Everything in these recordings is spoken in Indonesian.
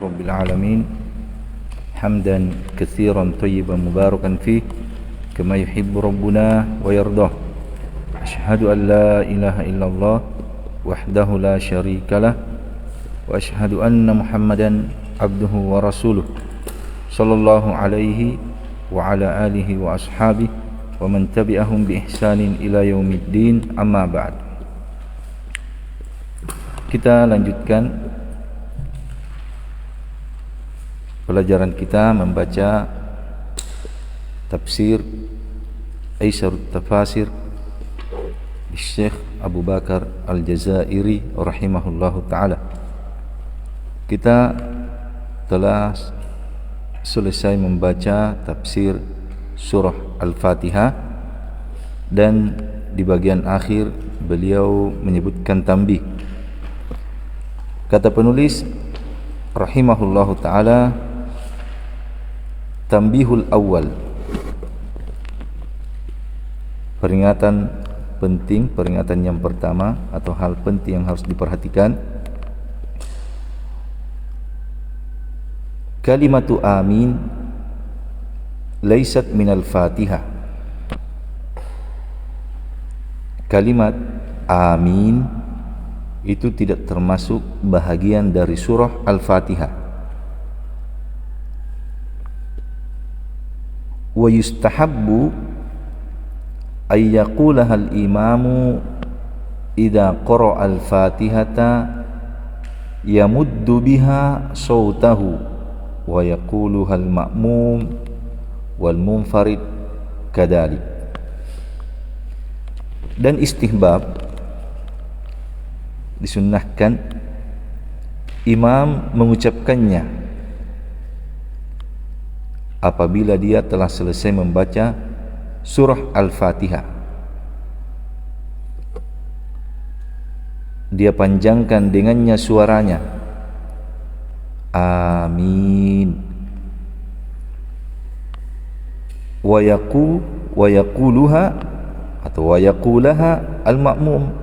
رب العالمين حمدا كثيرا طيبا مباركا فيه كما يحب ربنا ويرضاه. أشهد أن لا إله إلا الله وحده لا شريك له وأشهد أن محمدا عبده ورسوله صلى الله عليه وعلى آله وأصحابه ومن تبعهم بإحسان إلى يوم الدين. أما بعد. Kita lanjutkan pelajaran kita membaca tafsir Aisarut Tafasir Syekh Abu Bakar Al-Jazairi rahimahullahu ta'ala. Kita telah selesai membaca tafsir surah Al-Fatihah dan di bagian akhir beliau menyebutkan tambih. Kata penulis rahimahullahu ta'ala, tambihul awal, peringatan penting, peringatan yang pertama atau hal penting yang harus diperhatikan. Kalimatu amin laysat minal fatihah. Kalimat amin itu tidak termasuk bahagian dari surah Al-Fatihah. Wa yustahabbu ay yaqulaha al-imamu idza qara'a al-Fatihata yamuddu biha sawtahu wa yaquluha al-ma'mum wal munfarid kadalik. Dan istihbab, disunnahkan imam mengucapkannya apabila dia telah selesai membaca surah Al-Fatihah. Dia panjangkan dengannya suaranya, amin. Wa yaquluha atau wa yaqulaha al-ma'mum.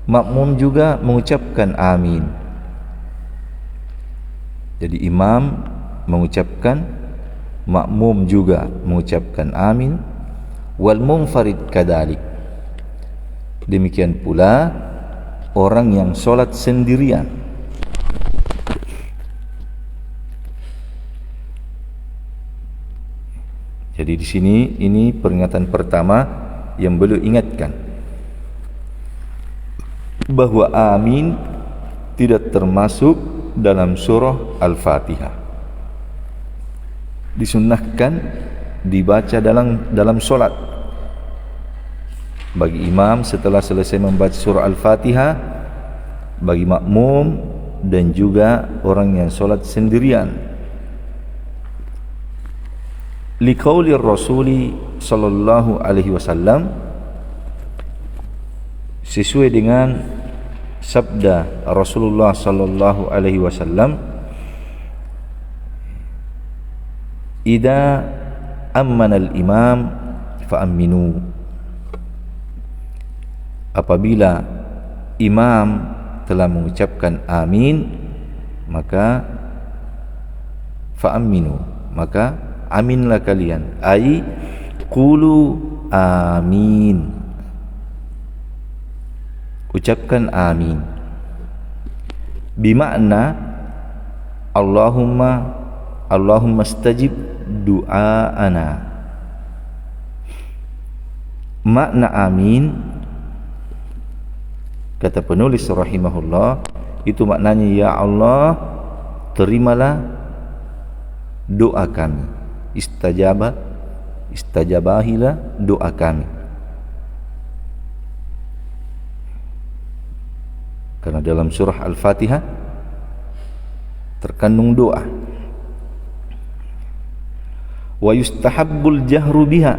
Makmum juga mengucapkan amin. Jadi imam mengucapkan, makmum juga mengucapkan amin. Wal munfarid kadalik. Demikian pula orang yang solat sendirian. Jadi di sini ini peringatan pertama yang beliau ingatkan, bahwa amin tidak termasuk dalam surah Al-Fatihah. Disunnahkan dibaca dalam solat. Bagi imam setelah selesai membaca surah Al-Fatihah, bagi makmum dan juga orang yang solat sendirian. Liqaulir Rasuli sallallahu alaihi wasallam, sesuai dengan sabda Rasulullah sallallahu alaihi wasallam, idza ammana al-imam fa'aminu. Apabila imam telah mengucapkan amin, maka fa'aminu, maka aminlah kalian, ai qulu amin, ucapkan amin. Bimakna Allahumma stajib du'aana. Makna amin, kata penulis rahimahullah, itu maknanya, ya Allah, terimalah doa kami. Istajabahilah doa kami. Karena dalam surah Al-Fatihah terkandung doa. Wa yustahabbul jahru biha,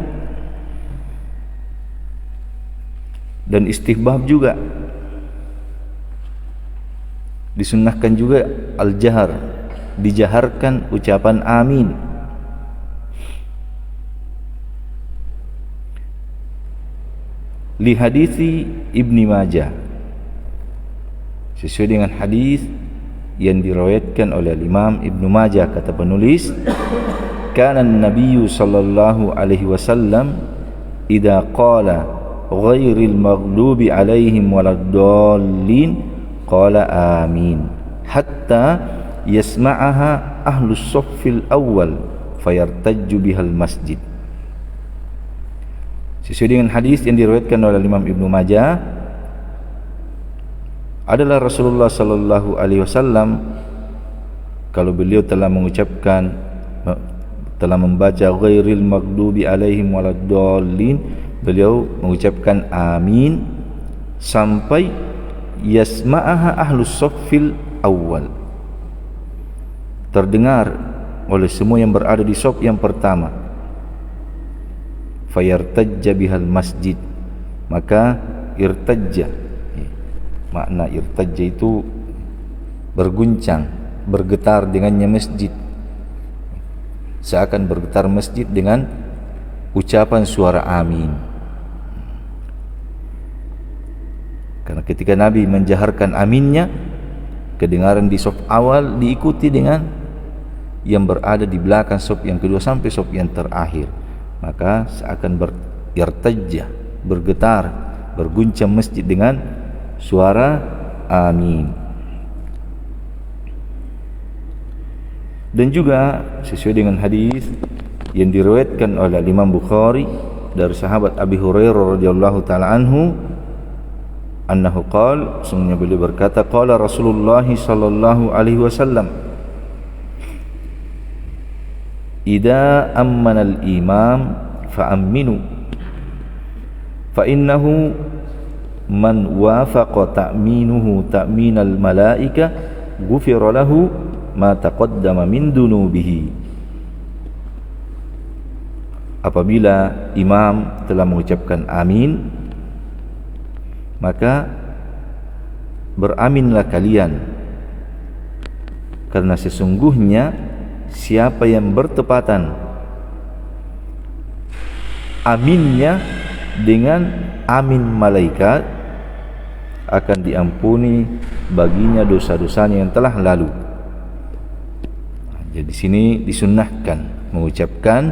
dan istihbab juga, disunnahkan juga al-jahar, dijaharkan ucapan amin. Li hadisi Ibni Majah, sesuai dengan hadis yang diriwayatkan oleh Imam Ibnu Majah, kata penulis, kana an-nabiy sallallahu alaihi wasallam idza qala ghairil maghdubi alaihim waladdallin qala amin hatta yasma'aha ahlus saffil awwal fayartajju bihal masjid. Sesuai dengan hadis yang diriwayatkan oleh Imam Ibnu Majah, adalah Rasulullah sallallahu alaihi wasallam kalau beliau telah membaca ghairil maghdubi alaihim waladdallin, beliau mengucapkan amin sampai yasma'aha ahlus saffil awal, terdengar oleh semua yang berada di saf yang pertama. Fayartajja bihal masjid, maka irtajja, makna irtajja itu berguncang, bergetar dengannya masjid, seakan bergetar masjid dengan ucapan suara amin. Karena ketika Nabi menjaharkan aminnya, kedengaran di saf awal diikuti dengan yang berada di belakang saf yang kedua sampai saf yang terakhir, maka seakan irtajja, bergetar, berguncang masjid dengan suara amin. Dan juga sesuai dengan hadis yang diriwayatkan oleh Imam Bukhari dari sahabat Abi Hurairah radhiyallahu taala anhu, annahu qala, sungguhnya beliau berkata, qala Rasulullah sallallahu alaihi wasallam, idza ammana al-imam fa'amminu fa innahu man wafaqa ta'minuhu ta'minal malaika ghufira lahu ma taqaddama min dunubihi. Apabila imam telah mengucapkan amin, maka beraminlah kalian, karena sesungguhnya siapa yang bertepatan aminnya dengan amin malaikat, akan diampuni baginya dosa-dosanya yang telah lalu. Jadi di sini disunnahkan mengucapkan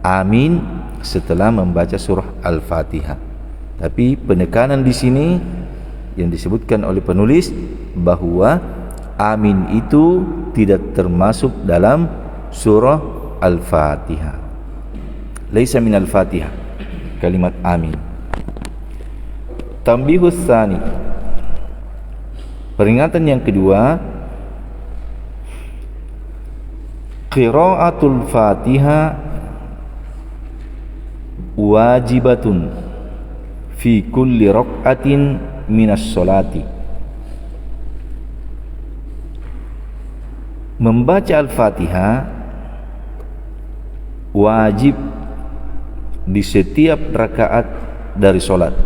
amin setelah membaca surah Al-Fatihah. Tapi penekanan di sini yang disebutkan oleh penulis bahwa amin itu tidak termasuk dalam surah Al-Fatihah. Laisa min Al-Fatihah kalimat amin. Tambihus tsani, peringatan yang kedua, qiraatul Fatihah wajibatun fi kulli rak'atin minas sholati. Membaca Al-Fatihah wajib di setiap rakaat dari solat.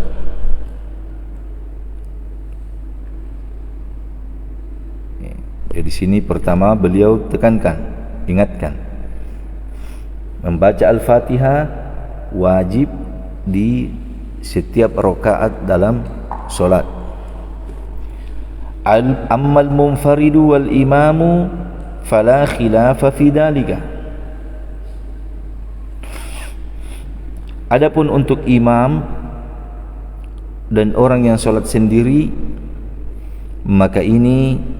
Di sini pertama beliau tekankan, ingatkan, membaca Al-Fatihah wajib di setiap rakaat dalam solat. Ammal munfaridu wal imamu fala khilafa fi dalika. Adapun untuk imam dan orang yang solat sendiri, maka ini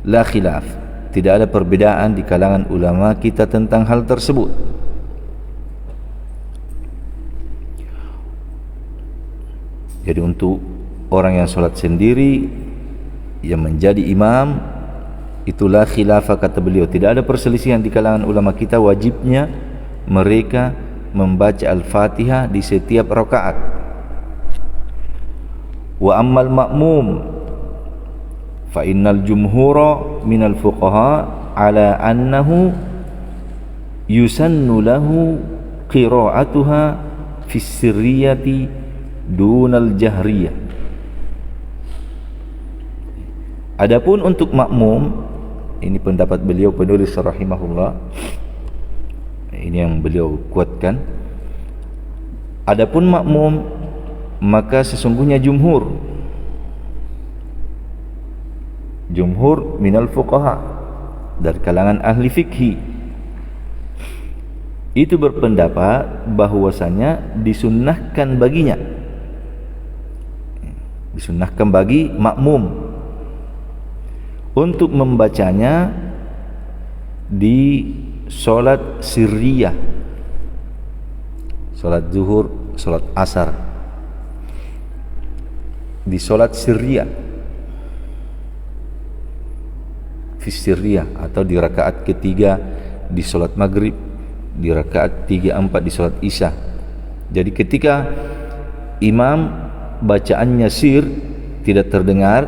la khilaf, tidak ada perbedaan di kalangan ulama kita tentang hal tersebut. Jadi untuk orang yang solat sendiri yang menjadi imam, itulah khilafah, kata beliau, tidak ada perselisihan di kalangan ulama kita, wajibnya mereka membaca Al-Fatihah di setiap rakaat. Wa ammal ma'mum fa innal jumhura minal fuqaha ala annahu yusannu lahu qira'atuha fi sirriyati dunal jahriyah. Adapun untuk makmum, ini pendapat beliau penulis rahimahullah, ini yang beliau kuatkan. Adapun makmum, maka sesungguhnya jumhur jumhur minal fuqaha, dari kalangan ahli fikhi, itu berpendapat bahwasanya disunnahkan baginya, disunnahkan bagi makmum untuk membacanya di solat sirriyah, solat zuhur, solat asar, di solat sirriyah, fi sirriyah, atau di rakaat ketiga di solat maghrib, di rakaat 3-4 di solat isya. Jadi ketika imam bacaannya sir, tidak terdengar,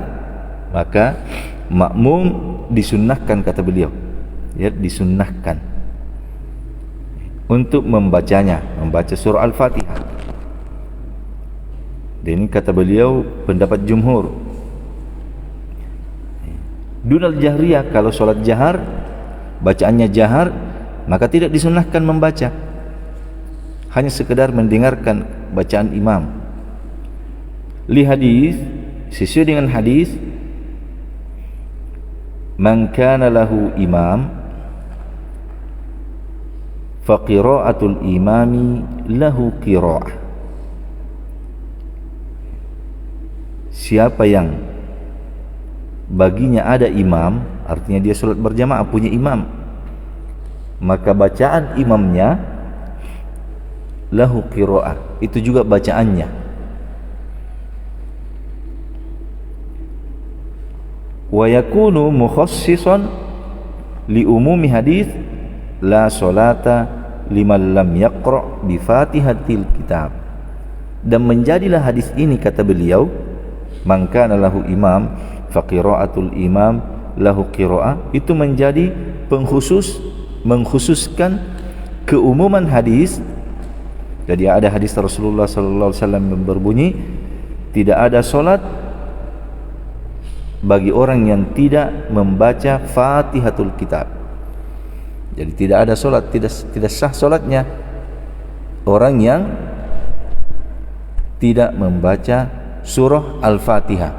maka makmum disunnahkan, kata beliau, ya, disunnahkan untuk membacanya, membaca surah Al-Fatihah. Dan ini kata beliau pendapat jumhur. Dunal jahriyah, kalau solat jahar, bacaannya jahar, maka tidak disunnahkan membaca, hanya sekedar mendengarkan bacaan imam. Li hadis, sesuai dengan hadis, man kana lahu imam fa qira'atul imami lahu qira'ah. Siapa yang baginya ada imam, artinya dia salat berjamaah, punya imam, maka bacaan imamnya lahu qira'ah, itu juga bacaannya. Wa yakunu mukhassisan li umumi hadis la salata liman lam yaqra bi fatihatil kitab. Dan menjadilah hadis ini, kata beliau, man kana lahu imam fa qira'atul imam lahu qira'ah, itu menjadi pengkhusus, mengkhususkan keumuman hadis. Jadi ada hadis Rasulullah sallallahu alaihi wasallam yang berbunyi, tidak ada solat bagi orang yang tidak membaca Fatihatul Kitab. Jadi tidak ada solat, tidak sah solatnya orang yang tidak membaca surah Al-Fatihah.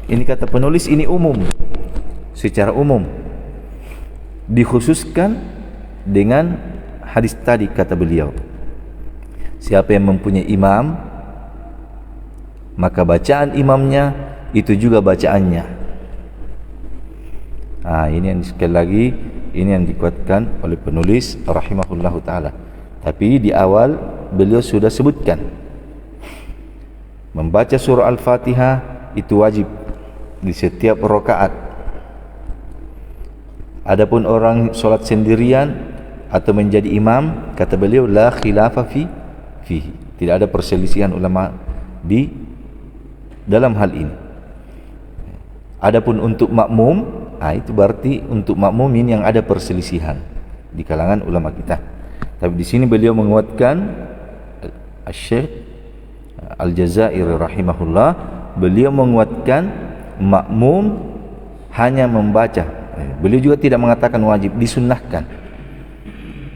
Ini kata penulis, ini umum, secara umum, dikhususkan dengan hadis tadi, kata beliau. Siapa yang mempunyai imam, maka bacaan imamnya itu juga bacaannya. Ini yang sekali lagi, ini yang dikuatkan oleh penulis rahimahullahu ta'ala. Tapi di awal beliau sudah sebutkan, membaca surah Al-Fatihah itu wajib di setiap rakaat. Adapun orang solat sendirian atau menjadi imam, kata beliau, la khilafa fihi, tidak ada perselisihan ulama di dalam hal ini. Adapun untuk makmum, itu berarti untuk makmum ini yang ada perselisihan di kalangan ulama kita. Tapi di sini beliau menguatkan, Syekh Al-Jazairi rahimahullah, beliau menguatkan makmum hanya membaca. Beliau juga tidak mengatakan wajib, disunnahkan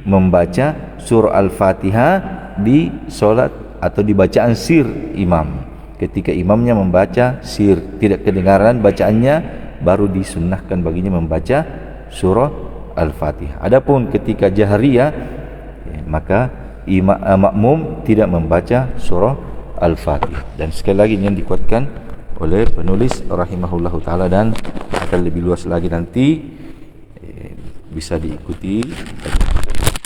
membaca surah Al-Fatihah di solat atau di bacaan sir imam. Ketika imamnya membaca sir, tidak kedengaran bacaannya, baru disunnahkan baginya membaca surah Al-Fatihah. Adapun ketika jahriyah, maka makmum tidak membaca surah Al-Fatihah. Dan sekali lagi ini yang dikuatkan oleh penulis rahimahullahu ta'ala, dan akan lebih luas lagi nanti bisa diikuti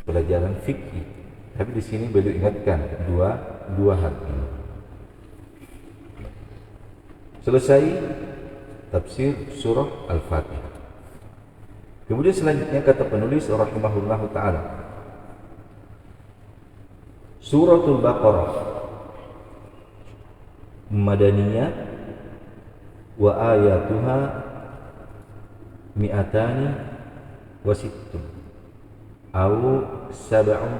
pelajaran fikih. Tapi di sini beliau ingatkan dua hal ini. Selesai tafsir surah Al-Fatihah. Kemudian selanjutnya kata penulis rahimahullahu ta'ala, Suratul Baqarah Madaniyah wa ayatuha mi'atani wa sittun au sab'un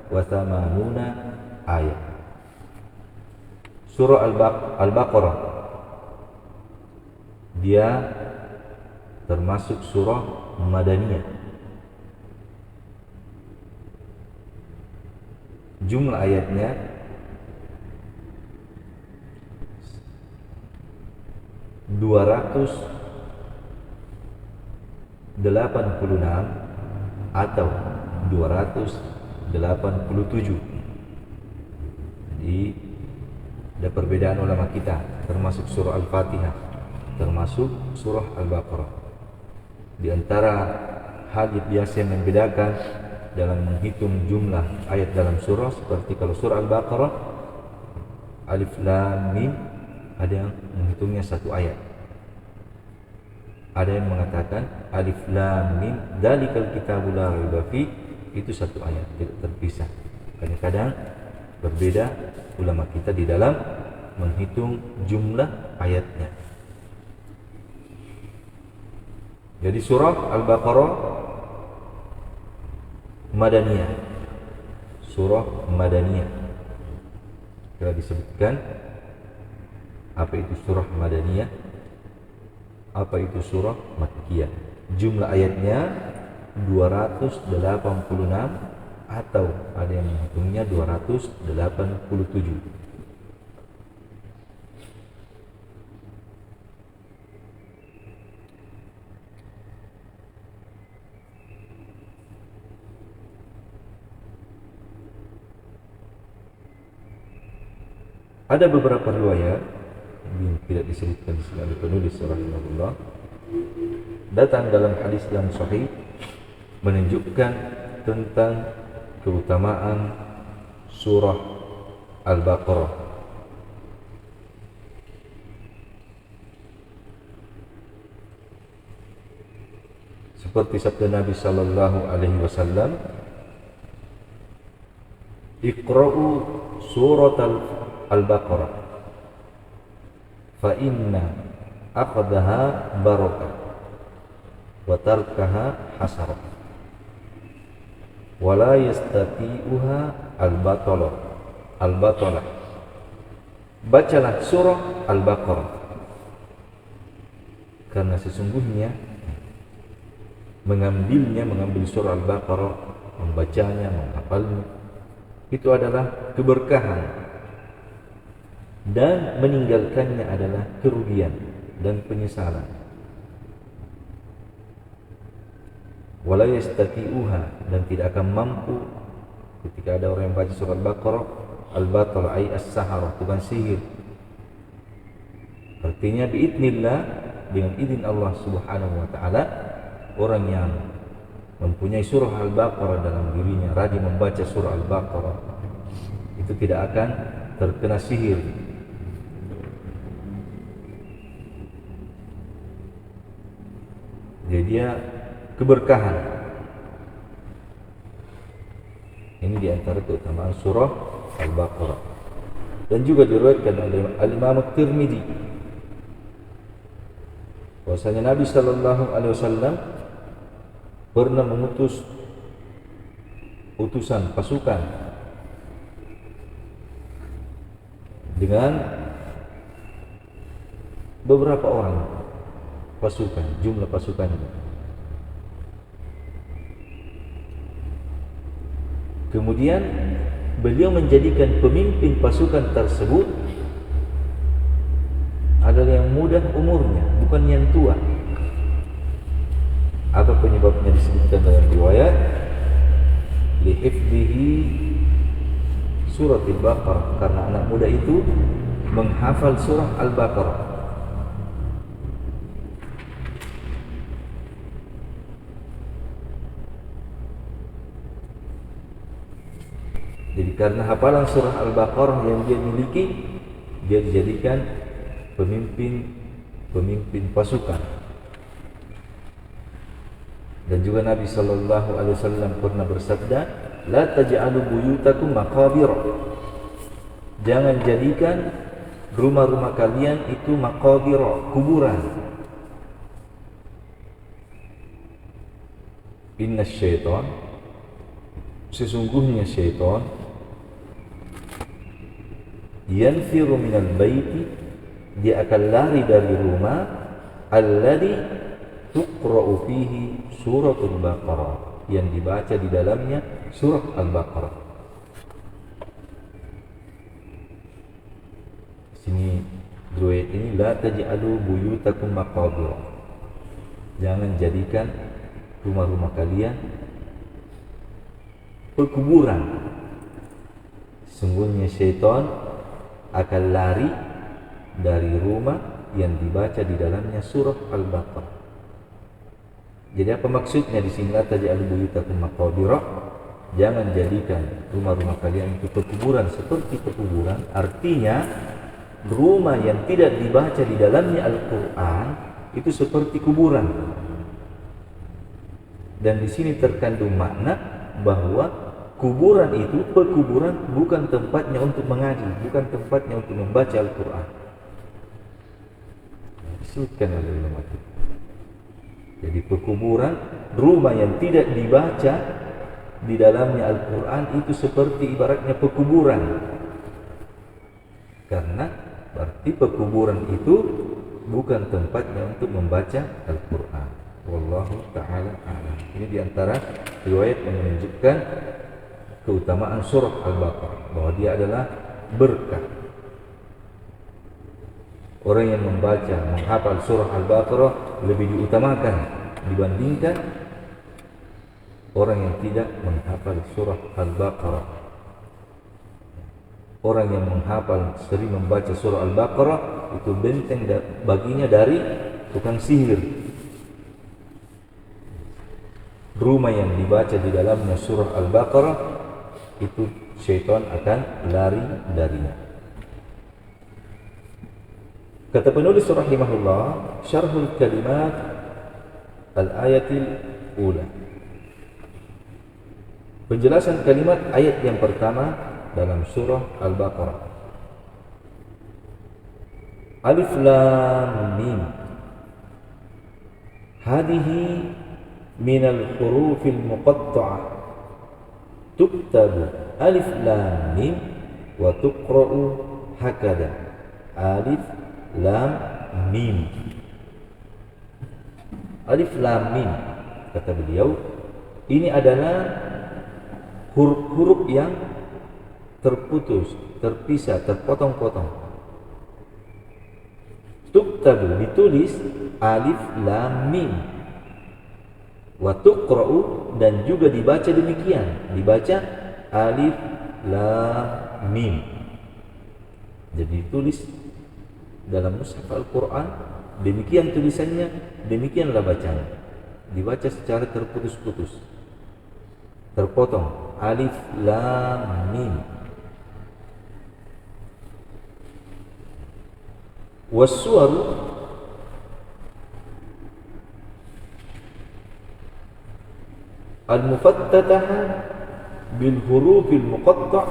wa thamanuna ayat. Surah Al-Baqarah dia termasuk surah Madaniyah. Jumlah ayatnya 256 atau 287. Jadi ada perbedaan ulama kita, termasuk surah Al-Fatihah, termasuk surah Al-Baqarah. Di antara hal biasa yang membedakan dalam menghitung jumlah ayat dalam surah, seperti kalau surah Al-Baqarah Alif Lam Mim ada yang menghitungnya satu ayat. Ada yang mengatakan Alif Lam Mim Dzalikal Kitabu la Raiba Fihi, itu satu ayat, tidak terpisah. Kadang-kadang berbeda ulama kita di dalam menghitung jumlah ayatnya. Jadi surah Al-Baqarah Madaniyah, surah Madaniyah. Telah disebutkan apa itu surah Madaniyah, apa itu surah Makkiyah. Jumlah ayatnya 286 atau ada yang menghitungnya 287. Ada beberapa riwayat yang tidak disebutkan di sini oleh penulis rahimahullah, datang dalam hadis yang sahih menunjukkan tentang keutamaan surah Al-Baqarah. Seperti sabda Nabi sallallahu alaihi wasallam, "Iqra'u surat Al-Baqarah fa inna akhdaha barakah wa tarkaha hasarah wa la yastati'uha al-batalah." Bacalah surah Al-Baqarah, karena sesungguhnya mengambil surah Al-Baqarah, membacanya, menghafalnya, itu adalah keberkahan, dan meninggalkannya adalah kerugian dan penyesalan. Wala yastati'uha, dan tidak akan mampu ketika ada orang yang baca surah Al-Baqarah, al-batal ay as-saharah, tukang sihir. Artinya biidznillah, dengan izin Allah Subhanahu wa taala, orang yang mempunyai surah Al-Baqarah dalam dirinya, rajin membaca surah Al-Baqarah, itu tidak akan terkena sihir. Jadi dia keberkahan. Ini diantara keutamaan surah Al-Baqarah. Dan juga diriwayatkan oleh Al-Imam At-Tirmidzi bahwasanya Nabi sallallahu alaihi wasallam pernah mengutus utusan pasukan dengan beberapa orang pasukan, jumlah pasukannya. Kemudian beliau menjadikan pemimpin pasukan tersebut adalah yang muda umurnya, bukan yang tua. Apa penyebabnya disebutkan dalam riwayat? Lihifdihi surat Al-Baqarah, karena anak muda itu menghafal surah Al-Baqarah. Jadi karena hafalan surah Al-Baqarah yang dia miliki, dia dijadikan pemimpin pasukan. Dan juga Nabi sallallahu alaihi wasallam pernah bersabda, "La taj'alu buyutakum maqabir." Jangan jadikan rumah-rumah kalian itu maqabir, kuburan. Inna syaitan, sesungguhnya syaitan, yanfiru minal baiti, dia akan lari dari rumah, alladhi tuqra'u fihi suratul Baqarah, yang dibaca di dalamnya surah Al-Baqarah. Sini riwayat ini, la taj'alu buyutakum maqabir, jangan jadikan rumah-rumah kalian pekuburan. Sungguhnya syaitan akan lari dari rumah yang dibaca di dalamnya surah Al-Baqarah. Jadi apa maksudnya di sini? La taj'alu buyutakum maqabira, jangan jadikan rumah-rumah kalian itu pekuburan seperti pekuburan. Artinya rumah yang tidak dibaca di dalamnya Al-Quran itu seperti kuburan. Dan di sini terkandung makna bahwa kuburan itu, pekuburan bukan tempatnya untuk mengaji, bukan tempatnya untuk membaca Al-Quran. Disebutkan oleh ulama itu. Jadi pekuburan, rumah yang tidak dibaca di dalamnya Al-Quran itu seperti ibaratnya pekuburan. Karena berarti pekuburan itu bukan tempatnya untuk membaca Al-Quran. Wallahu ta'ala a'lam. Ini diantara riwayat yang menunjukkan keutamaan surah Al-Baqarah, bahwa dia adalah berkah. Orang yang membaca, menghafal surah Al-Baqarah lebih diutamakan dibandingkan orang yang tidak menghafal surah Al-Baqarah. Orang yang menghafal, sering membaca surah Al-Baqarah itu benteng baginya dari tukang sihir. Rumah yang dibaca di dalamnya surah Al-Baqarah itu syaitan akan lari darinya. Kata penulis rahimahullah, syarhul kalimat al-ayatil ula. Penjelasan kalimat ayat yang pertama dalam surah Al-Baqarah. Alif lam mim. Hadihi minal hurufil muqatta'ah. Tuktabu alif lam mim wa tuqra'u hakada. Alif lam mim. Alif lam mim, kata beliau, ini adalah huruf-huruf yang terputus, terpisah, terpotong-potong. Tuktabu, ditulis alif lam mim. Wa tuqra'u, dan juga dibaca demikian, dibaca alif lam mim. Jadi ditulis dalam mushaf Al-Quran, demikian tulisannya, demikianlah bacanya. Dibaca secara terputus-putus, terpotong. Alif lam mim. Was-suwaru al-mufattataha bil hurufil muqatta'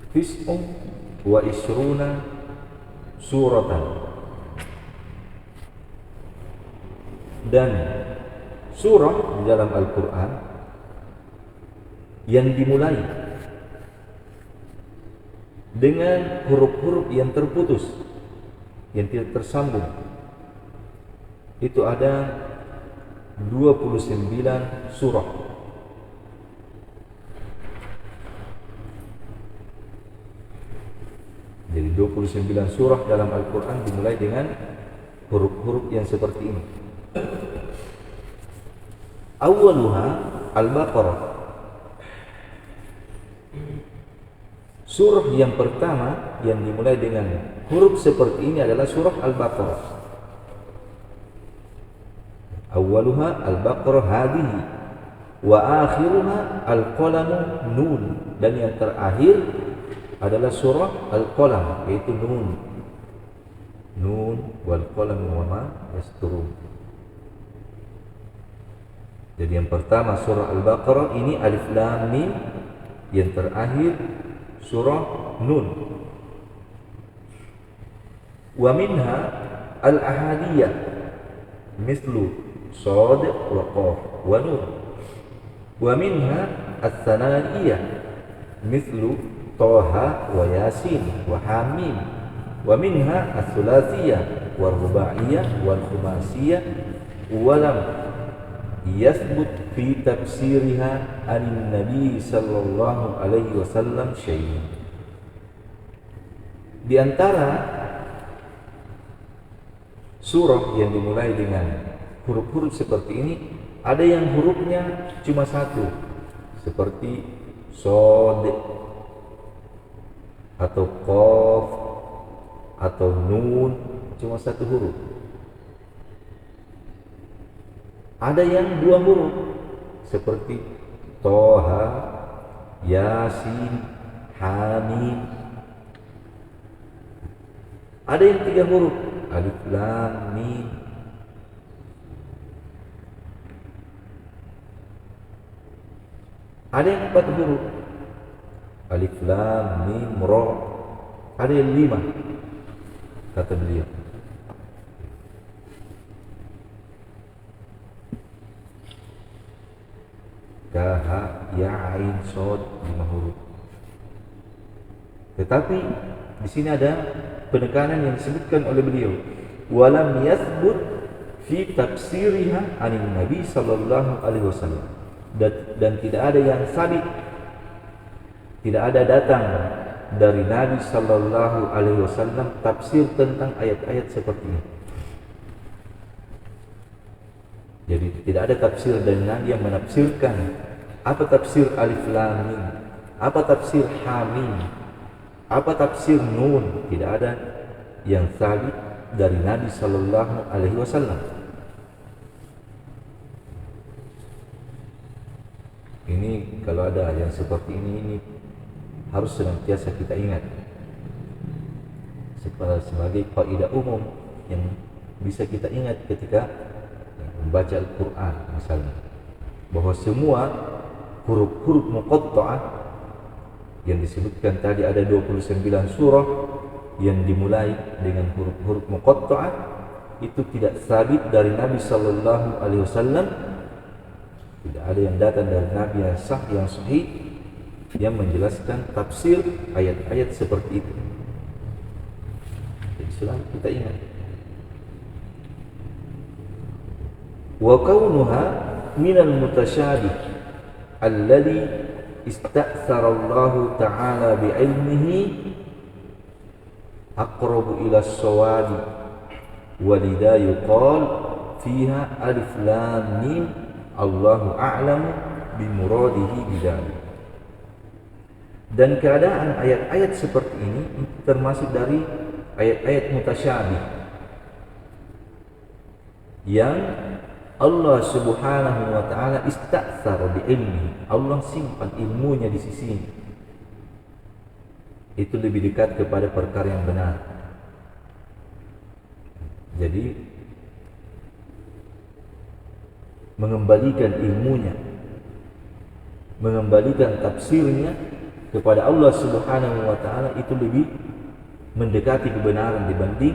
tis'un wa isruna suratan. Dan surah di dalam Al-Quran yang dimulai dengan huruf-huruf yang terputus, yang tidak tersambung, itu ada 29 surah. Jadi 29 surah dalam Al-Quran dimulai dengan huruf-huruf yang seperti ini. Awwaluha Al-Baqarah. Surah yang pertama yang dimulai dengan huruf seperti ini adalah surah Al-Baqarah. Awwaluha Al-Baqarah hadihi wa akhiruha Al-Qalamu Nun, dan yang terakhir adalah surah Al-Qalam, yaitu Nun. Nun wal qalam wa ma yasturun. Jadi yang pertama surah Al-Baqarah ini alif lam mim, yang terakhir surah Nun. Wa minha al-ahadiyah mislu Shad wa Qaf wa Nun. Wa minha al-thana'iyah mislu Taha wa Yasin wa Hamim. Wa minha al-thulathiyah wa rubaiyah wa khumasiyah wa lam yathbut fi tafsiriha anin Nabi sallallahu alaihi wasallam syai'un. Di antara surah yang dimulai dengan huruf-huruf seperti ini ada yang hurufnya cuma satu, seperti sod atau qaf atau nun, cuma satu huruf. Ada yang dua huruf, seperti Toha, Yasin, Hamim. Ada yang tiga huruf, Alif Lam Mim. Ada yang empat huruf, Alif Lam Mim Ra. Ada yang lima, kata beliau. Kah, Ya, Ain, Sod, 5 huruf. Tetapi di sini ada penekanan yang disebutkan oleh beliau, walam yathbut fi tafsiriha anin Nabi sallallahu alaihi wasallam, dan tidak ada yang sabit, tidak ada datang dari Nabi sallallahu alaihi wasallam tafsir tentang ayat-ayat seperti ini. Jadi tidak ada tafsir dari Nabi yang menafsirkan apa tafsir Alif Lam Mim, apa tafsir Hamim, apa tafsir Nun. Tidak ada yang sabit dari Nabi sallallahu alaihi wasallam. Ini kalau ada yang seperti ini harus senantiasa kita ingat sebagai kaidah umum yang bisa kita ingat ketika membaca Al-Quran misalnya, bahwa semua huruf-huruf muqatta'ah yang disebutkan tadi, ada 29 surah yang dimulai dengan huruf-huruf muqatta'ah, itu tidak sabit dari Nabi sallallahu alaihi wasallam. Tidak ada yang datang dari Nabi yang sah, yang sahih, yang menjelaskan tafsir ayat-ayat seperti itu. Jadi selalu kita ingat. Wa kaunuha minal mutasyabih alladhi ista'thara Allah ta'ala bi'ilmihi aqrabu ila as-sawadi walidha yuqal fiha alif lam mim Allahu a'lamu bimuradihi bidzalik. Dan keadaan ayat-ayat seperti ini termasuk dari ayat-ayat mutasyabih yang Allah subhanahu wa ta'ala ista'thar bi'ilmi, Allah simpan ilmunya di sisi ini. Itu lebih dekat kepada perkara yang benar. Jadi mengembalikan ilmunya, mengembalikan tafsirnya kepada Allah subhanahu wa ta'ala itu lebih mendekati kebenaran dibanding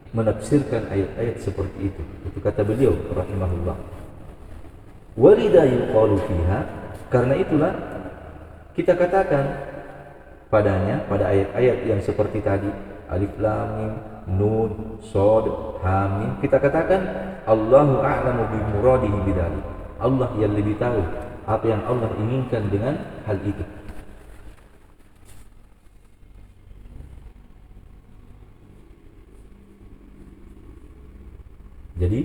menafsirkan ayat-ayat seperti itu. Itu kata beliau rahimahullah. Walidha yuqalu fiha, karena itulah kita katakan padanya, pada ayat-ayat yang seperti tadi, Alif Lam Mim, Nun, Shad, Hamim, kita katakan Allahu a'lamu bimuradihi bidzalik. Allah yang lebih tahu apa yang Allah inginkan dengan hal itu. Jadi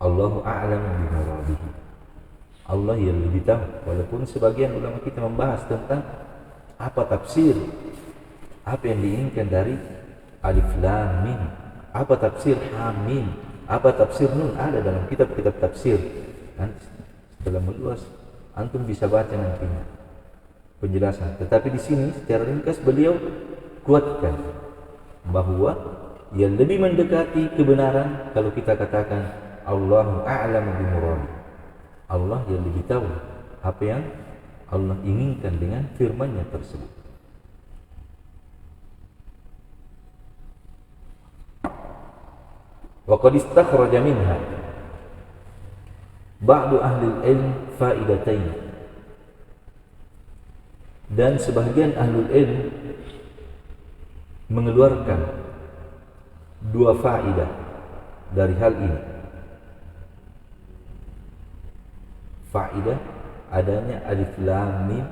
Allahu a'lamu bimuradihi, Allah yang lebih tahu. Walaupun sebagian ulama kita membahas tentang apa tafsir, apa yang diinginkan dari Alif Lam Mim, apa tafsir Hamim, apa tafsir Nun, ada dalam kitab-kitab tafsir. Nanti setelah meluas antum bisa baca nantinya penjelasan. Tetapi di sini secara ringkas beliau kuatkan bahwa yang lebih mendekati kebenaran kalau kita katakan Allahu a'lamu bimuradi, Allah yang lebih tahu apa yang Allah inginkan dengan firman-Nya tersebut. Wa qad istakhraja minha ba'du ahli al-ilm fa'idatain, dan sebagian ahlul ilm mengeluarkan dua faedah dari hal ini. Faedah adanya Alif Lam Mim,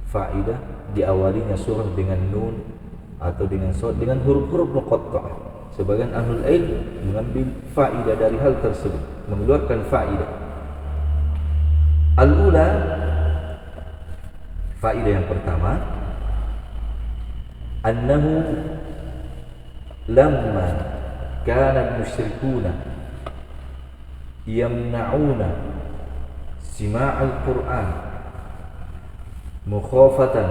faedah diawalinya surah dengan Nun atau dengan Shad, dengan huruf-huruf muqatta'ah. Sebagian ahlul ilm mengambil faedah dari hal tersebut, mengeluarkan faedah. Al-ula, faedah yang pertama, annahu lamma kana al-musyrikuna yamna'una sima' al-Qur'an mukhafatan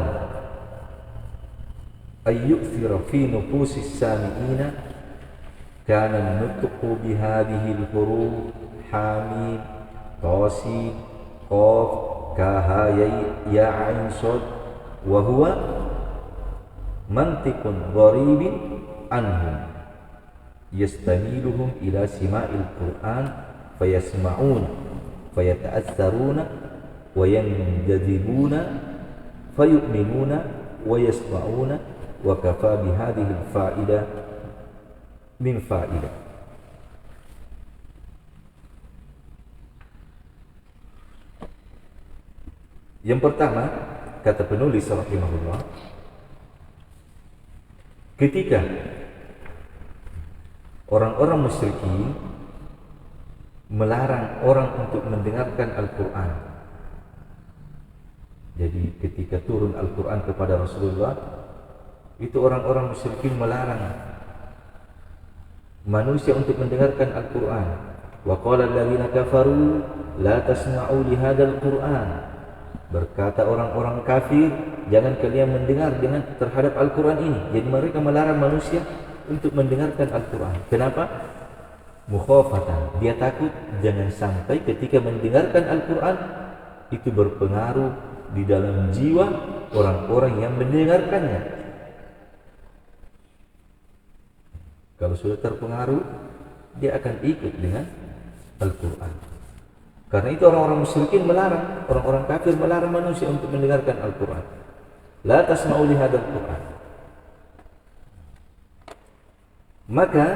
ay yu'thira fi nufusis sami'ina كان النطق بهذه الحروف حاميم طاسين قاف كاها يا عين صاد وهو منطق غريب عنهم يستميلهم إلى سماع القرآن فيسمعون فيتأثرون وينجذبون فيؤمنون ويسمعون وكفى بهذه الفائدة min fa'idah. Yang pertama, kata penulis rahimahullah, ketika orang-orang musyrikin melarang orang untuk mendengarkan Al-Quran. Jadi ketika turun Al-Quran kepada Rasulullah, itu orang-orang musyrikin melarang manusia untuk mendengarkan Al-Quran. Wa qala alladziina kafaru la tasma'u li hadzal Qur'an. Berkata orang-orang kafir, jangan kalian mendengar terhadap Al-Quran ini. Jadi mereka melarang manusia untuk mendengarkan Al-Quran. Kenapa? Mukhafatan. Dia takut jangan sampai ketika mendengarkan Al-Quran itu berpengaruh di dalam jiwa orang-orang yang mendengarkannya. Kalau sudah terpengaruh, dia akan ikut dengan Al-Quran. Karena itu orang-orang musyrikin melarang, orang-orang kafir melarang manusia untuk mendengarkan Al-Quran. La tasma'u li hadzal Quran. Maka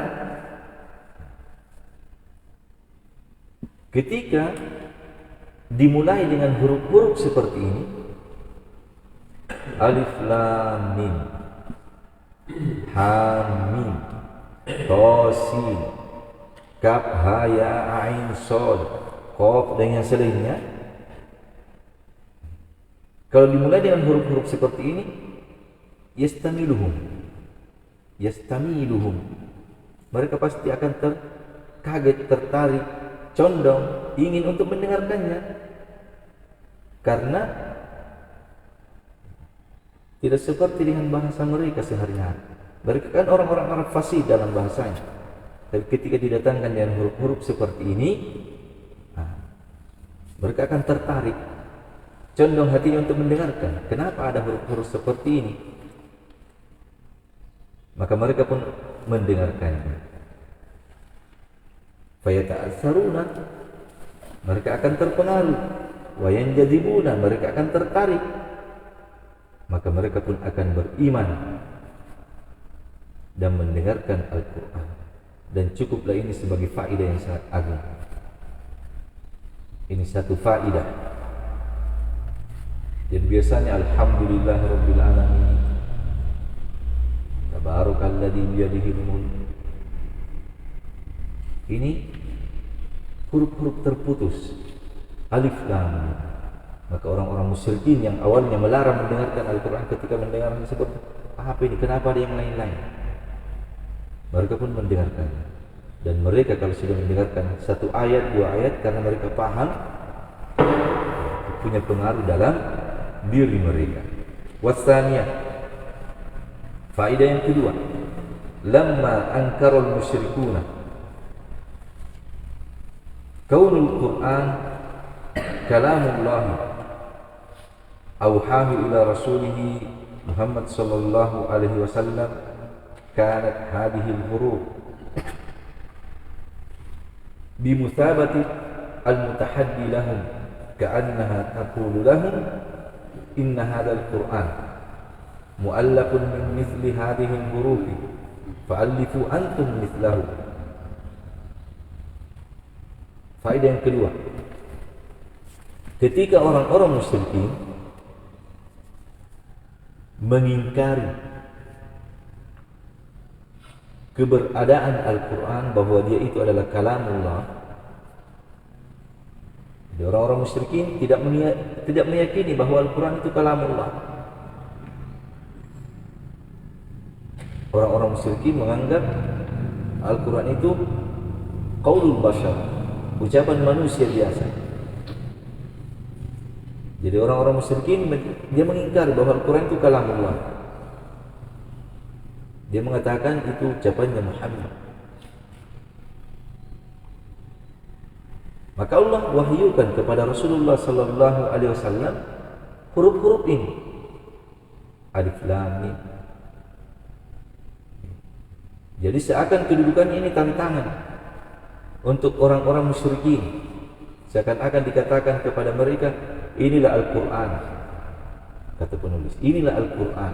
ketika dimulai dengan huruf-huruf seperti ini, alif lam mim, ha mim, Tosin, Kaf, Ha, Ya, Ain, Sod, Qaf dan yang selainnya. Kalau dimulai dengan huruf-huruf seperti ini, yastamiluhum. Mereka pasti akan terkaget, tertarik, condong, ingin untuk mendengarkannya. Karena tidak seperti dengan bahasa mereka sehari-hari. Mereka kan orang-orang Arab fasih dalam bahasanya. Tapi ketika didatangkan dengan huruf-huruf seperti ini, mereka akan tertarik, condong hatinya untuk mendengarkan. Kenapa ada huruf-huruf seperti ini? Maka mereka pun mendengarkannya. Fayata'atsaruna, mereka akan terpengaruh. Wa yanjadibuna, mereka akan tertarik. Maka mereka pun akan beriman dan mendengarkan Al-Quran. Dan cukuplah ini sebagai faedah yang sangat agung. Ini satu faedah. Dan biasanya alhamdulillahirabbil alamin, tabarakalladzi biyadihil mulk. Ini huruf-huruf terputus, alif lam mim. Maka orang-orang musyrikin yang awalnya melarang mendengarkan Al-Quran, ketika mendengar disebut apa ini, kenapa ada yang lain-lain, mereka pun mendengarkan. Dan mereka kalau sudah mendengarkan satu ayat, dua ayat, karena mereka paham, punya pengaruh dalam diri mereka. Wasaniyah, faedah yang kedua, lamma ankarul musyrikuna kaunul Quran kalamullah awhahu ila rasulih Muhammad sallallahu alaihi wasallam, kanat hadhihi al-huruf bimuthabati al-mutahaddi lahum ka'annaha taqulu lahum inna hadha al-Qur'an mu'allafun min mithli hadhihi al-huruf fa'allifu antum mithlahu. Faedah yang kedua, ketika orang-orang musyrikin mengingkari keberadaan Al-Quran, bahwa dia itu adalah kalamullah. Jadi orang-orang musyrikin tidak meyakini bahwa Al-Quran itu kalamullah. Orang-orang musyrikin menganggap Al-Quran itu qaulul bashar, ucapan manusia biasa. Jadi orang-orang musyrikin dia mengingkari bahwa Al-Quran itu kalamullah. Dia mengatakan itu ucapannya Muhammad. Maka Allah wahyukan kepada Rasulullah sallallahu alaihi wasallam huruf-huruf ini. Alif Lam Mim. Jadi seakan kedudukan ini tantangan untuk orang-orang musyrikin. Seakan-akan dikatakan kepada mereka, inilah Al-Quran. Kata penulis, inilah Al-Quran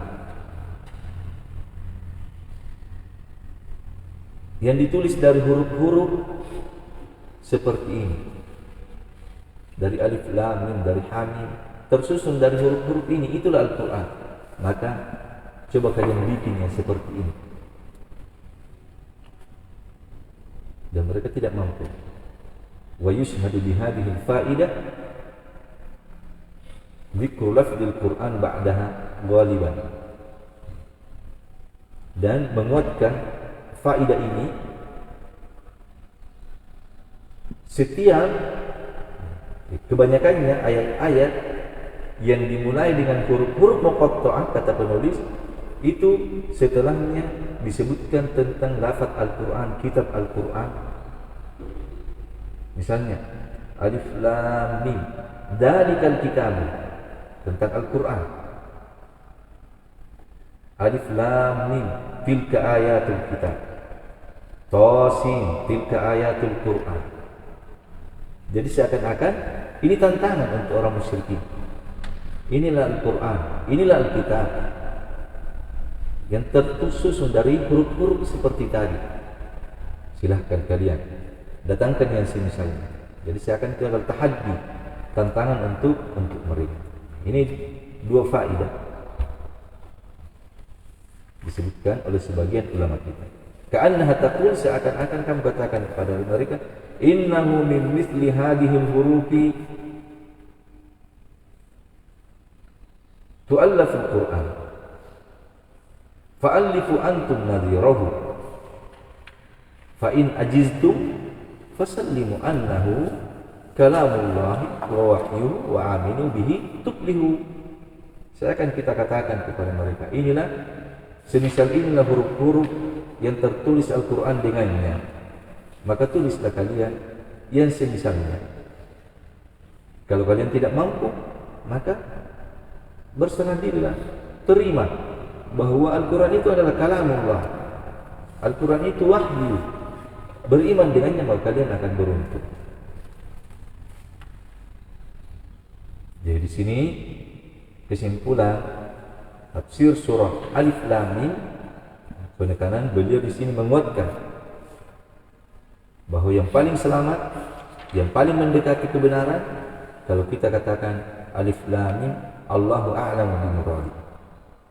yang ditulis dari huruf-huruf seperti ini, dari Alif Lam Mim, dari Hamim, tersusun dari huruf-huruf ini. Itulah Al-Quran. Maka coba kalian bikin yang seperti ini. Dan mereka tidak mampu. Wa yushhadu bihadhihi al-fa'idah dzikru lafdzil Qur'an ba'daha ghaliban. Dan menguatkan faidah ini, setiap kebanyakannya ayat-ayat yang dimulai dengan huruf-huruf muqatta'ah, kata penulis, itu setelahnya disebutkan tentang lafaz Al-Quran, kitab Al-Quran. Misalnya Alif Lam Mim, dzalikal kitab, tentang Al-Quran. Alif Lam Mim, tilka ayatul kitab. Tasin, tilka ayatul Quran. Jadi seakan-akan ini tantangan untuk orang musyrikin. Inilah Al-Quran, inilah Al-Kitab yang tersusun dari huruf-huruf seperti tadi. Silahkan kalian datangkan yang semisalnya. Jadi seakan itu adalah tahaddi, tantangan untuk mereka. Ini dua faedah disebutkan oleh sebagian ulama kita. Ka'annaha taqul, seakan-akan kamu katakan kepada mereka, innahu min mithli hadhil hurufi tu'allaf al-Qur'an fa'allifu antum nadhirahu fa in ajiztum fasallimu annahu kalamullahi wa wahyuhu wa aminu bihi tuflihu. Seakan kita katakan kepada mereka, inilah semisal inilah huruf-huruf yang tertulis Al-Quran dengannya, maka tulislah kalian yang semisalnya. Kalau kalian tidak mampu, maka berserah dirilah, terima bahwa Al-Quran itu adalah kalamullah, Al-Quran itu wahyu. Beriman dengannya, maka kalian akan beruntung. Jadi di sini kesimpulan tafsir surah Alif Lam Mim, penekanan beliau di sini menguatkan bahwa yang paling selamat, yang paling mendekati kebenaran, kalau kita katakan Alif Lam Mim, Allahu a'lamu bi muradi.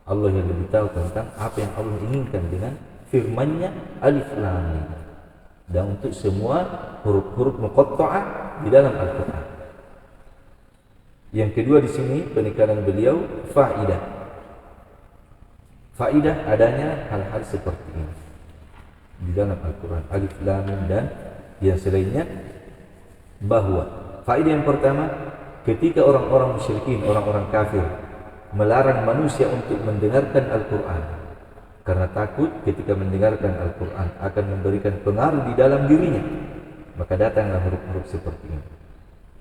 Allah yang lebih tahu tentang apa yang Allah inginkan dengan firman-Nya Alif Lam Mim. Dan untuk semua huruf-huruf muqatta'ah di dalam Al-Quran. Yang kedua di sini penekanan beliau faidah. Faidah adanya hal-hal seperti ini di dalam Al-Quran, Alif Lam Mim dan yang selainnya, bahwa faidah yang pertama, ketika orang-orang musyrikin, orang-orang kafir melarang manusia untuk mendengarkan Al-Quran karena takut ketika mendengarkan Al-Quran akan memberikan pengaruh di dalam dirinya, maka datanglah huruf-huruf seperti ini.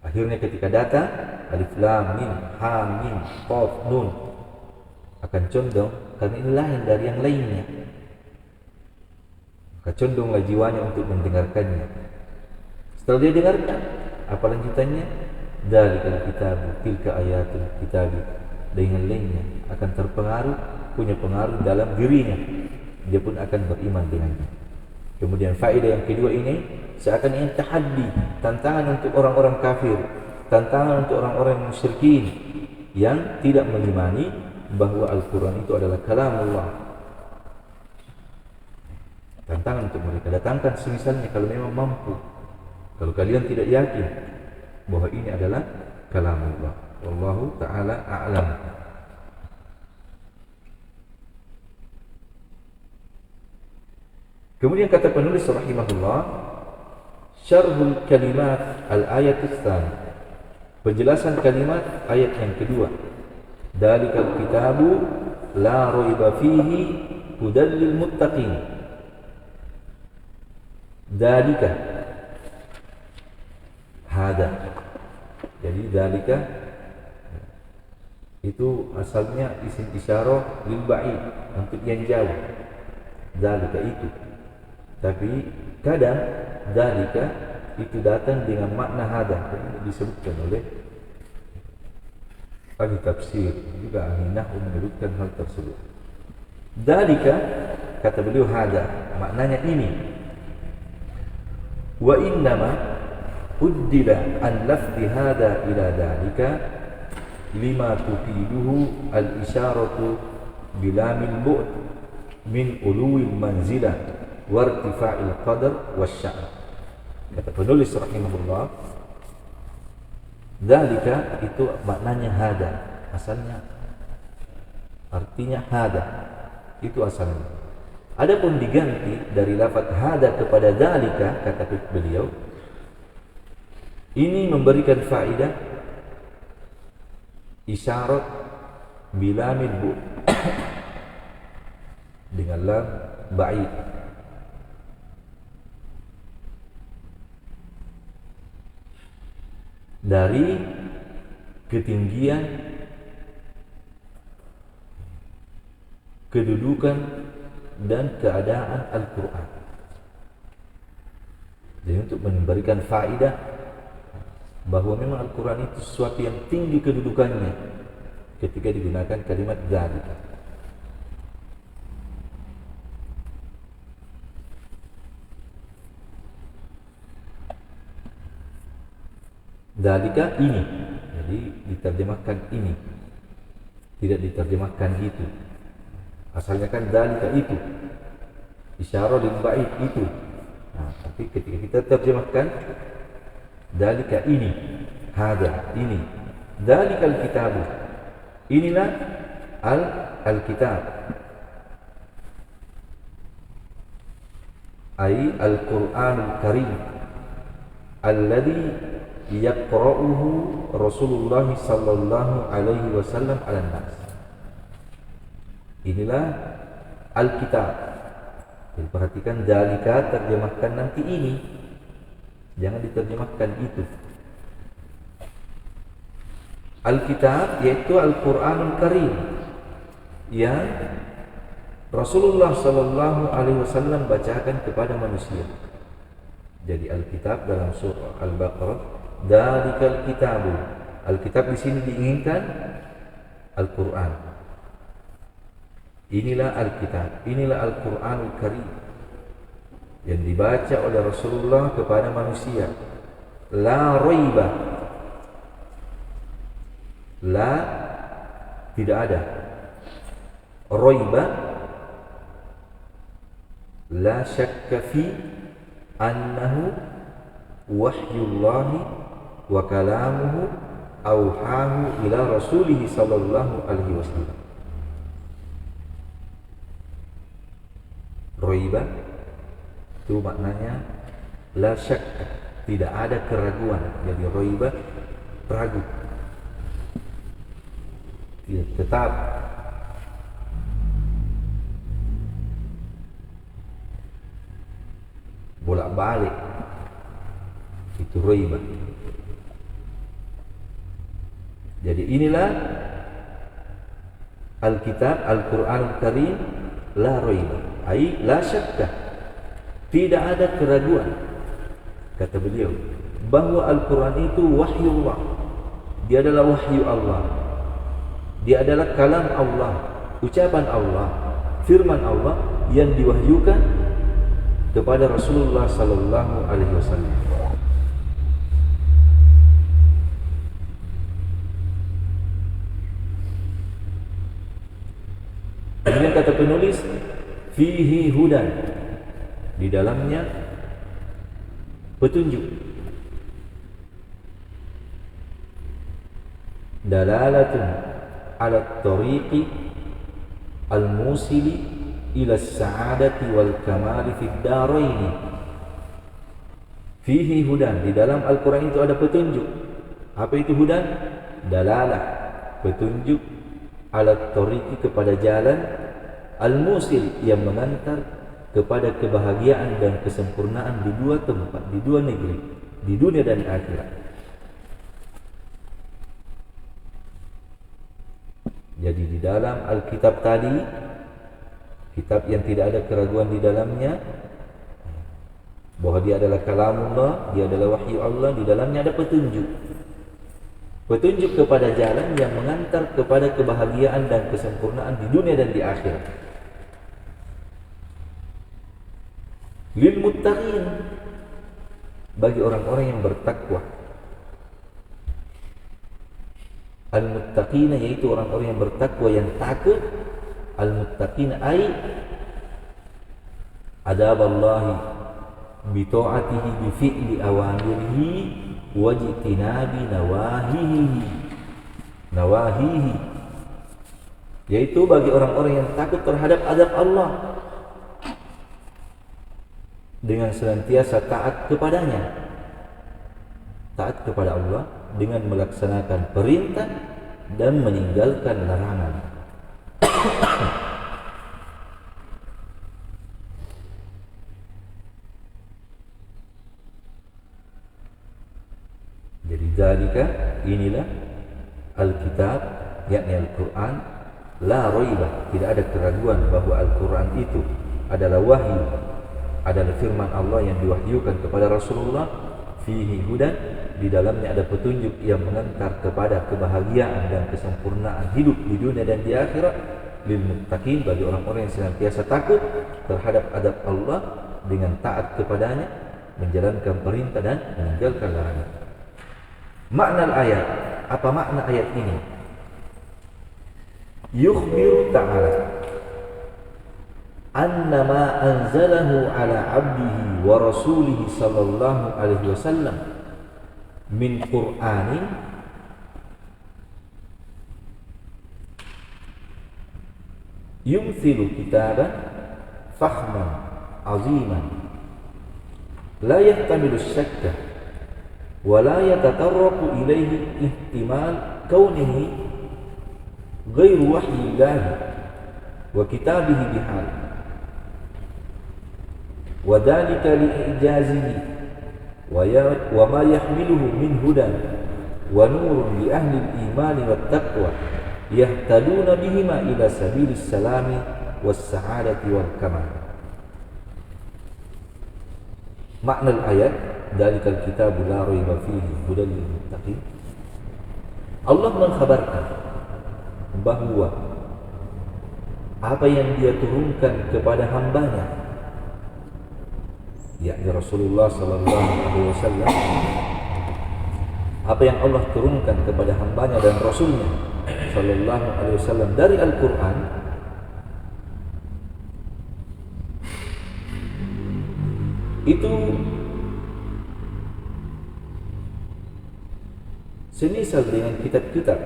Akhirnya ketika datang Alif Lam Mim, Ha Mim, Qaf, Nun, akan condong karena ini lain dari yang lainnya, maka condonglah jiwanya untuk mendengarkannya. Setelah dia dengarkan, apa lanjutannya? Dzalikal kitab, tilka ayatul kitab, dengan lainnya akan terpengaruh, punya pengaruh dalam dirinya, dia pun akan beriman dengannya. Kemudian faedah yang kedua ini seakan ingin tahaddi, tantangan untuk orang-orang kafir, tantangan untuk orang-orang musyrikin yang tidak mengimani bahwa Al-Quran itu adalah kalamullah. Tantangan untuk mereka, datangkan semisalnya kalau memang mampu. Kalau kalian tidak yakin bahwa ini adalah kalamullah. Wallahu ta'ala a'lam. Kemudian kata penulis rahimahullah, syarhul kalimat al-ayat ats-tsani, penjelasan kalimat ayat yang kedua. Dalikal kitabu la raiba fihi hudal lil muttaqin. Dalika hada. Jadi dalika itu asalnya isim isyarah lil ba'id, untuk yang jauh. Dalika itu. Tapi kadang dalika itu datang dengan makna hada, yang disebutkan oleh ahli tafsir, juga ahli nahwu menyebutkan hal tersebut. Dalika, kata beliau, hada, maknanya ini. Wa innama uddila an lafzi hada ila dalika lima tufiduhu al-isyaratu bilamil bu'd min uluwil manzilah wartifa'il qadar wasya'an. Kata penulis rahimahullah, dalika itu maknanya hada, asalnya artinya hada, itu asalnya. Adapun diganti dari lafaz hada kepada dalika, kata beliau, ini memberikan faedah isyarat bilamil bu dengan lam ba'id, dari ketinggian kedudukan dan keadaan Al-Quran. Jadi untuk memberikan faedah bahwa memang Al-Quran itu sesuatu yang tinggi kedudukannya ketika digunakan kalimat dzalika. Dzalika ini, jadi diterjemahkan ini, tidak diterjemahkan itu. Asalnya kan dzalika itu, isyarah lil ba'id itu. Nah, tapi ketika kita terjemahkan dzalika ini, hada ini, dzalikal kitabu, inilah al-kitab, ay al-Qur'anul Karim alladhi yaqra'uhu Rasulullah sallallahu alaihi wasallam 'alan nas. Inilah Alkitab. Jadi perhatikan, dalika terjemahkan nanti ini, jangan diterjemahkan itu. Alkitab yaitu Al-Qur'anul Karim yang Rasulullah sallallahu alaihi wasallam bacakan kepada manusia. Jadi Alkitab dalam surah Al-Baqarah, dalikal kitabu. Alkitab di sini diinginkan Al-Qur'an. Inilah Alkitab, inilah Al-Qur'anul Karim yang dibaca oleh Rasulullah kepada manusia. La raiba, la tidak ada, raiba la syakka fi annahu wahyullahi wa kalamuhu auhahu ila rasulih sallallahu alaihi wasallam. Raiba itu maknanya la syakka, tidak ada keraguan. Jadi raiba, ragu, tidak tetap. Bolak-balik, itu raiba. Jadi inilah Alkitab, Al-Qur'anul Karim, la raiba, ai la syakka, tidak ada keraguan, kata beliau, bahwa Al-Quran itu wahyullah. Dia adalah wahyu Allah, dia adalah kalam Allah, ucapan Allah, firman Allah yang diwahyukan kepada Rasulullah sallallahu alaihi wasallam. Kemudian kata penulis, fihi hudan, di dalamnya petunjuk. Dalalatun ala tariqi al-musili ila as-sa'adati wal kamali fid daraini. Fihi hudan, di dalam Al-Quran itu ada petunjuk. Apa itu hudan? Dalalah, petunjuk, ala tariqi, kepada jalan, al-musil, yang mengantar kepada kebahagiaan dan kesempurnaan di dua tempat, di dua negeri, di dunia dan akhirat. Jadi di dalam Alkitab tadi, kitab yang tidak ada keraguan di dalamnya, bahwa dia adalah kalamullah, dia adalah wahyu Allah, di dalamnya ada petunjuk. Petunjuk kepada jalan yang mengantar kepada kebahagiaan dan kesempurnaan di dunia dan di akhirat. Lil muttaqin, bagi orang-orang yang bertakwa. Al-muttaqina, yaitu orang-orang yang bertakwa, yang takut. Al-muttaqina ay adaballahi bi ta'atihi bi fi'li awamirihi wa jitinabi nawahihi, yaitu bagi orang-orang yang takut terhadap adab Allah dengan senantiasa taat kepadanya, taat kepada Allah dengan melaksanakan perintah dan meninggalkan larangan. Jadi zalika, inilah Alkitab, yakni Al-Quran, la raiba, tidak ada keraguan bahwa Al-Quran itu adalah wahyu, adalah firman Allah yang diwahyukan kepada Rasulullah. Fihi hudan, di dalamnya ada petunjuk yang mengantar kepada kebahagiaan dan kesempurnaan hidup di dunia dan di akhirat. Lil muttaqin, bagi orang-orang yang senantiasa takut terhadap adab Allah dengan taat kepadanya, menjalankan perintah dan meninggalkan larangan. Makna ayat, apa makna ayat ini? Yukhbiru ta'ala anna ma anzalahu ala abdihi wa rasulihi sallallahu alaihi wasallam min Qur'anin yumthilu kitaban fahman aziman la yahtamilu syakka wa la yatatarraqu ilaihi ihtimal kaunihi ghairu wahyillahi wa kitabihi bihal wa dhalika li'ijazihi wa ma yahmiluhu min hudan wa nurun li ahli al-iman wat taqwa yahtaduna bihima ila sabilis salami was sa'adati wal kamal. Makna ayat, dzalikal kitabu la raiba fihi hudan lil muttaqin. Allah mengkhabarkan bahwa apa yang dia turunkan kepada hambanya, yakni Rasulullah sallallahu alaihi wasallam, apa yang Allah turunkan kepada hambanya dan Rasulnya sallallahu alaihi wasallam dari Al-Quran, itu semisal dengan kitab-kitab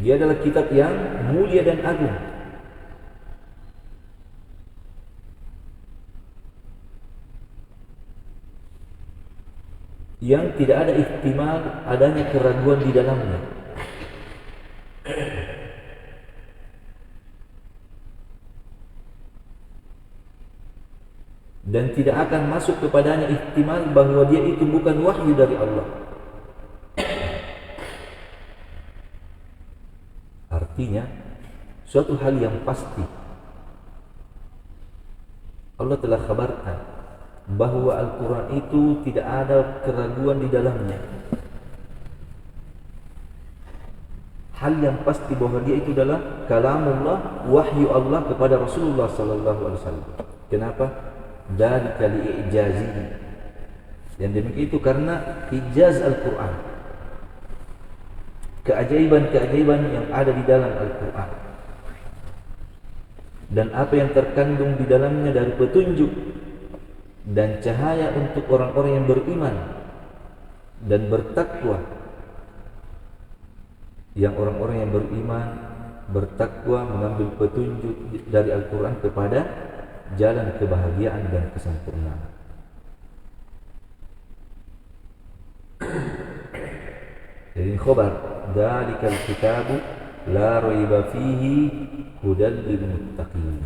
dia adalah kitab yang mulia dan agung, yang tidak ada ihtimal adanya keraguan di dalamnya. Dan tidak akan masuk kepadanya ihtimal bahwa dia itu bukan wahyu dari Allah. Artinya, suatu hal yang pasti, Allah telah kabarkan bahwa Al-Quran itu tidak ada keraguan di dalamnya. Hal yang pasti bahwa dia itu adalah kalamullah, wahyu Allah kepada Rasulullah sallallahu alaihi wasallam. Kenapa? Dari kali ijazi. Yang demikian itu karena ijaz Al-Quran. keajaiban-keajaiban yang ada di dalam Al-Quran dan apa yang terkandung di dalamnya dari petunjuk dan cahaya untuk orang-orang yang beriman dan bertakwa. Yang orang-orang yang beriman, bertakwa, mengambil petunjuk dari Al-Quran kepada jalan kebahagiaan dan kesempurnaan. Jadi khabar, dzalikal kitabu la raiba fihi hudal lil muttaqin.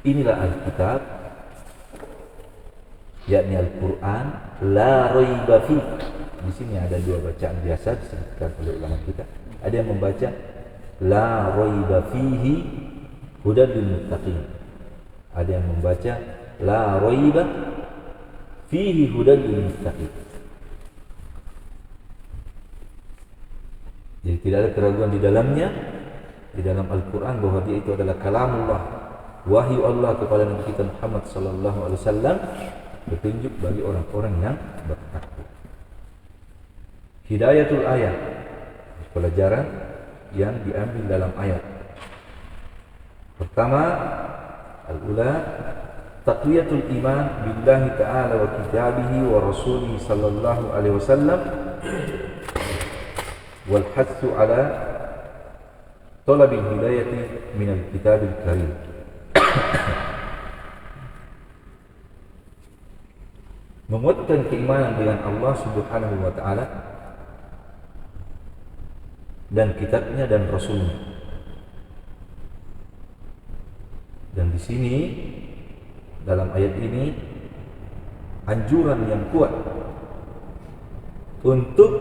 Inilah Alkitab, yakni Al-Quran, la raiba fihi. Di sini ada dua bacaan biasa disebutkan oleh ulama kita. Ada yang membaca la raiba fihi hudal lil muttaqin. Ada yang membaca la raiba fihi hudal lil muttaqin. Jadi tidak ada keraguan di dalamnya, di dalam Al-Quran, bahwa dia itu adalah kalamullah, wahyu Allah kepada Nabi kita Muhammad sallallahu alaihi wasallam, petunjuk bagi orang-orang yang bertakwa. Hidayatul ayat, pelajaran yang diambil dalam ayat. Pertama, al-ula taqwiyatul iman billahi ta'ala wa kitabihi wa rasulihi sallallahu alaihi wasallam wal hathu ala talabil hidayati minal kitabil karim. Menguatkan keimanan dengan Allah Subhanahu wa taala dan kitabnya dan rasulnya. Dan di sini dalam ayat ini anjuran yang kuat untuk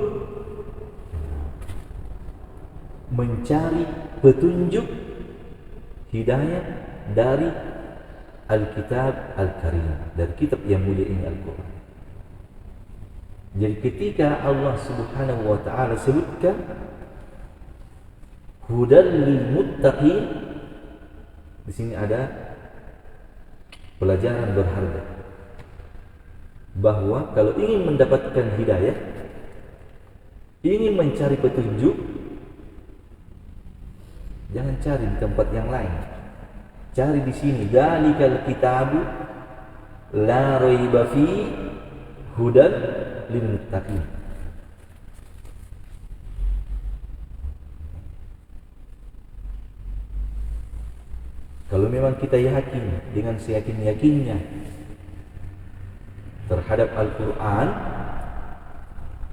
mencari petunjuk hidayah dari Alkitab Al-Karim, dari kitab yang mulia ini, Al-Quran. Jadi ketika Allah Subhanahu wa taala sebutkan hudal lil muttaqin, di sini ada pelajaran berharga bahwa kalau ingin mendapatkan hidayah, ingin mencari petunjuk, jangan cari di tempat yang lain. Cari di sini. Dzalikal kitabu la raiba fi hudal lil muttaqin. Kalau memang kita yakin dengan seyakin-yakinnya terhadap Al-Quran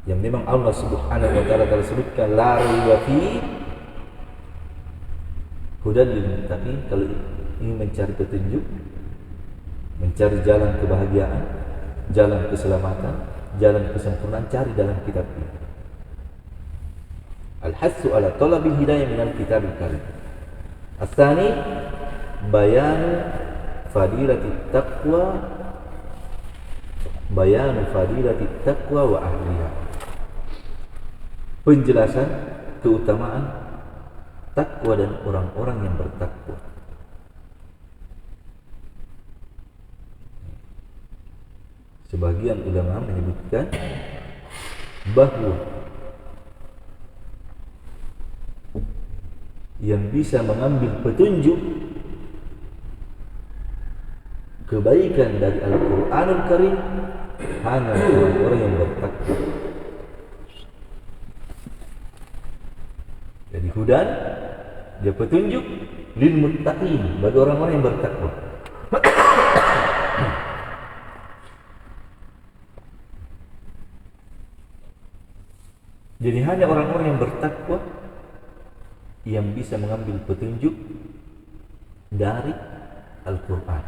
yang memang Allah Subhanahu wa taala telah sebutkan la raiba fi hudal lil muttaqin, kalau ingin mencari petunjuk, mencari jalan kebahagiaan, jalan keselamatan, jalan kesempurnaan, cari dalam kitab ini. Al-hassu ala talabil hidayah minal kitabil karim. As-tsani bayanu fadilatit taqwa, bayanu fadilatit taqwa wa ahliha. Penjelasan keutamaan takwa dan orang-orang yang bertakwa. Sebagian ulama menyebutkan bahwa yang bisa mengambil petunjuk kebaikan dari Al-Quranul Karim hanya orang-orang yang bertakwa. Jadi hudan, dia petunjuk lil muttaqin, bagi orang-orang yang bertakwa. Jadi hanya orang-orang yang bertakwa yang bisa mengambil petunjuk dari Al-Quran.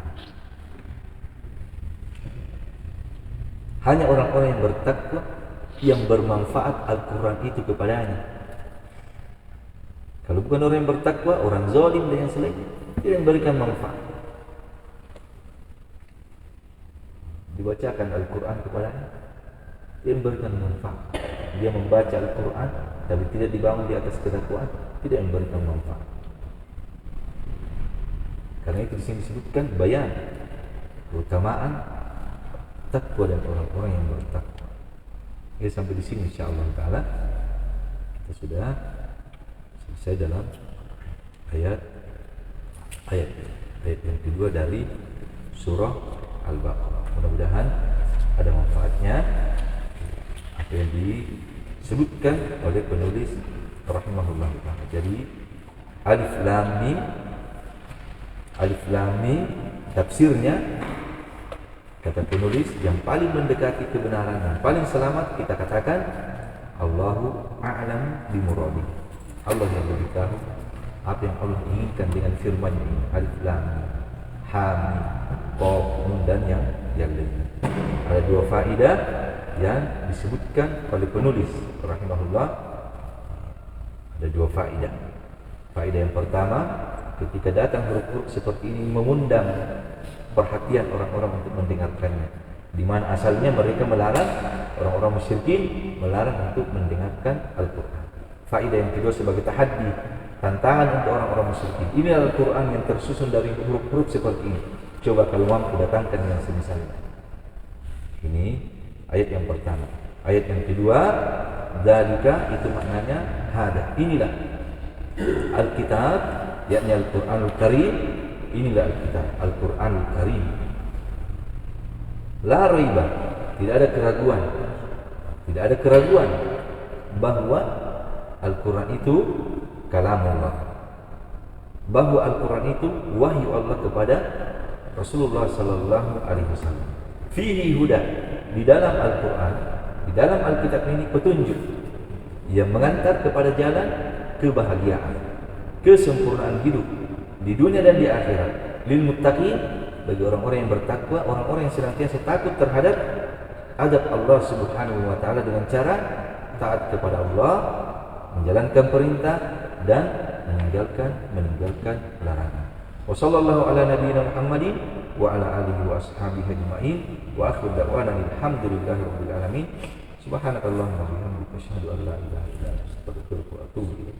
Hanya orang-orang yang bertakwa yang bermanfaat Al-Quran itu kepadanya. Kalau bukan orang yang bertakwa, orang zalim dan yang selainnya, tidak memberikan manfaat. Dibacakan Al-Quran kepadanya, tidak memberikan manfaat. Dia membaca Al-Quran tapi tidak dibangun di atas ketakwaan, tidak memberikan manfaat. Karena itu di sini disebutkan bayan keutamaan takwa dan orang-orang yang bertakwa. Ya, sampai di sini insyaallah taala. Kita sudah selesai dalam ayat yang kedua dari surah Al-Baqarah. Mudah-mudahan ada manfaatnya apa yang disebutkan oleh penulis rahimahullah ta'ala. Jadi Alif Lam Mim tafsirnya kata penulis yang paling mendekati kebenaran dan paling selamat kita katakan Allahu a'lam bimuradi. Allah yang lebih tahu apa yang Allah inginkan dengan firman ini. Alif Lam Mim, Ha Mim, Qaf, Nun dan yang lainnya. Ada dua faedah yang disebutkan oleh penulis rahimahullah. Ada dua faedah. Faedah yang pertama, ketika datang huruf-huruf seperti ini mengundang perhatian orang-orang untuk mendengarkannya. Di mana asalnya mereka melarang, orang-orang musyrikin melarang untuk mendengarkan Al-Quran. Faedah yang kedua sebagai tahaddi, tantangan untuk orang-orang musyrikin. Ini Al-Quran yang tersusun dari huruf-huruf seperti ini. Coba kalau mampu datangkan yang semisalnya. Ini ayat yang pertama. Ayat yang kedua, dzalika itu maknanya hada. Inilah Alkitab, yakni Al-Quranul Karim. Inilah Alkitab, Al-Quranul Karim. La raiba, tidak ada keraguan bahwa Al-Quran itu kalamullah, bahwa Al-Quran itu wahyu Allah kepada Rasulullah sallallahu alaihi wasallam. Fihi huda, di dalam Al-Quran, di dalam Alkitab ini petunjuk yang mengantar kepada jalan kebahagiaan, kesempurnaan hidup di dunia dan di akhirat. Lil muttaqin, bagi orang-orang yang bertakwa, orang-orang yang senantiasa takut terhadap adab Allah Subhanahu wa taala dengan cara taat kepada Allah, menjalankan perintah dan meninggalkan larangan. Wa sallallahu ala nabiyyina Muhammadin wa ala alihi wa ashabihi ajma'in wa akhiru da'wana alhamdulillahi rabbil alamin. Subhanakallahumma wa bihamdika asyhadu an la ilaha illa anta astaghfiruka wa atubu ilaik.